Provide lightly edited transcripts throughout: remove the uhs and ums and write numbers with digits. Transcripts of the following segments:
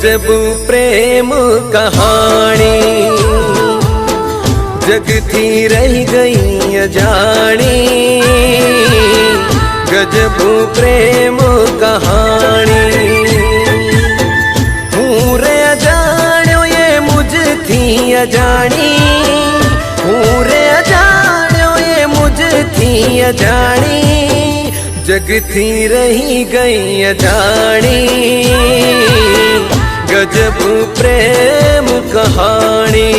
गजब प्रेम कहानी जगती रही गई अजाणी। गजब प्रेम कहानी हूँ रे अजाण्यो ये मुझथी अजाणी। हूँ रे अजाण्यो ये मुझथी अजाणी। जगती रही गई अजाणी। गजब प्रेम कहानी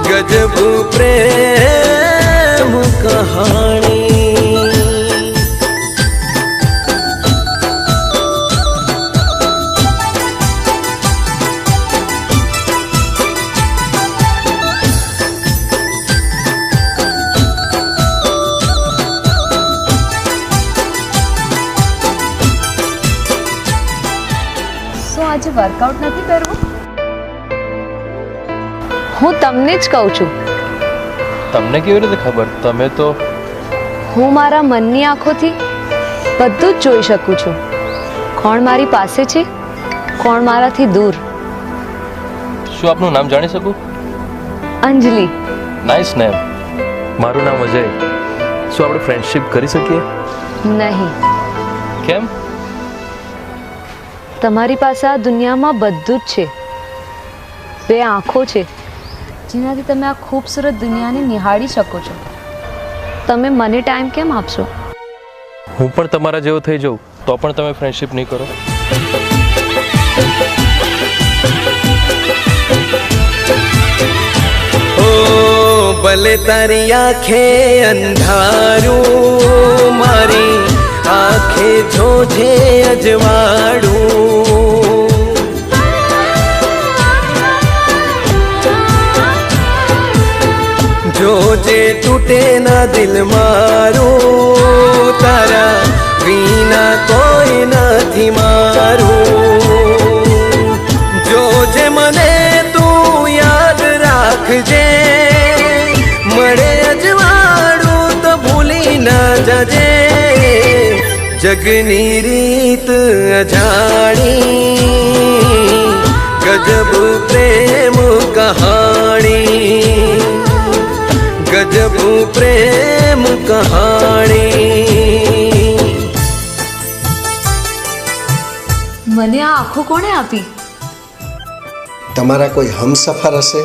गजब प्रेम कहानी। આજે વર્કઆઉટ નથી કરવું? હું તમને જ કહું છું. તમને કેવી રીતે ખબર? તમે તો હું મારા મનની આંખોથી બધું જ જોઈ શકું છું. કોણ મારી પાસે છે, કોણ મારાથી દૂર. શું આપનું નામ જાણી શકું? અંજલિ. Nice name. મારું નામ અજય. શું આપણે ફ્રેન્ડશિપ કરી શકીએ? નહીં. કેમ? તમારી પાસે આ દુનિયામાં બધું જ છે. બે આંખો છે જેનાથી તમે આ ખૂબસૂરત દુનિયાને નિહાળી શકો છો. તમે મને ટાઈમ કેમ આપશો? હું પણ તમારા જેવો થઈ જાઉં તો પણ તમે ફ્રેન્ડશિપ નહીં કરો? ઓ ભલે તારી આંખે અંધારું મારી આંખે જોજે અજવાળું. જોજે તૂટે ના દિલ મારું તારા વિના કોઈ નથી મારું. જોજે મને તું યાદ રાખજે મળે અજવાળું તો ભૂલી ના જજે. જગની રીત અજાણી ગજબ પ્રેમ કહાણી ગજબ પ્રેમ કહાણી. મને આ આંખો કોણે આપી? તમારા કોઈ હમસફર હશે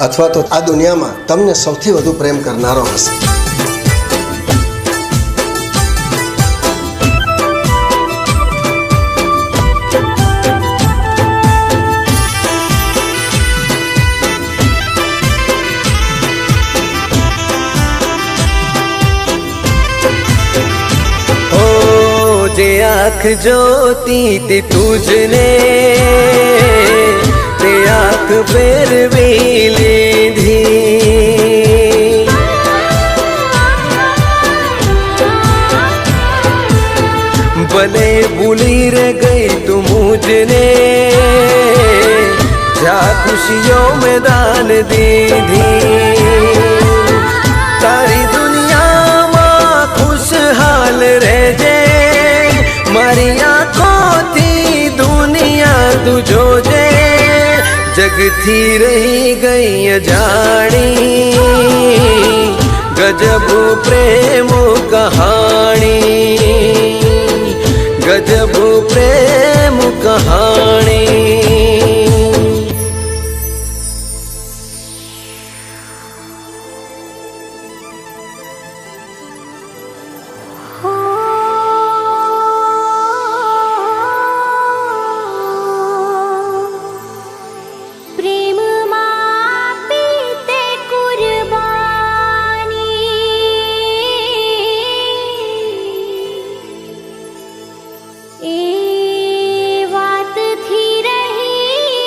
અથવા તો આ દુનિયામાં તમને સૌથી વધુ પ્રેમ કરનારો હશે. જે આંખ જોતી તે તુજને તે આંખ ફેરવી લીધી. ભલે ભૂલી રે ગઈ તું મુझने જા ખુશીઓ મેં દાન દીધી. તારી દુનિયામાં ખુશહાલ રહેજે મારી આંખોથી દુનિયા તું જોજે. જગથી રહી ગઈ અજાણી ગજબ પ્રેમ કહાણી ગજબ પ્રેમ કહાણી. એ વાત થી રહી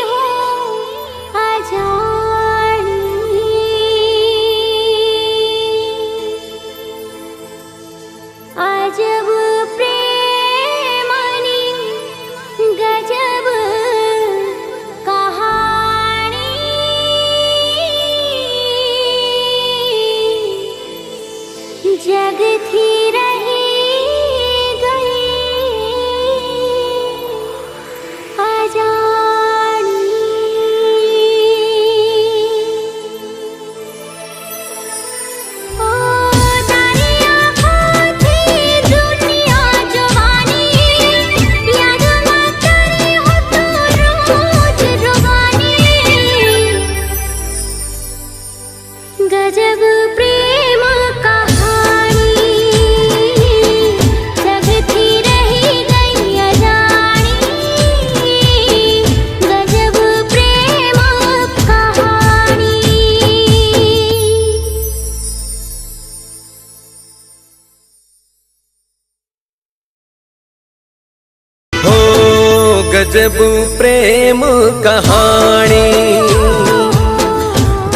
गजब प्रेम कहानी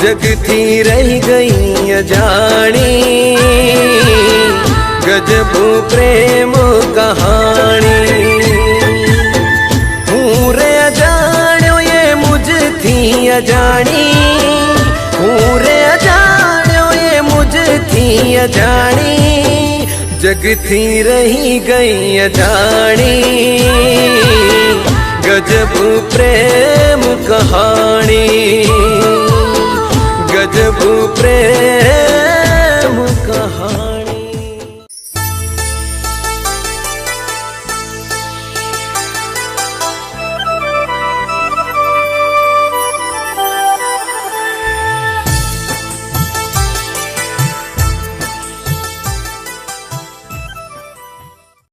जगती रही गई अजाणी गजब प्रेम कहानी हूँ रे अजाण्यो ये मुझ थी अजाणी हूँ रे अजाण्यो ये मुझ थी अजाणी जगती रही गई अजाणी गजब प्रेम कहानी गजब प्रेम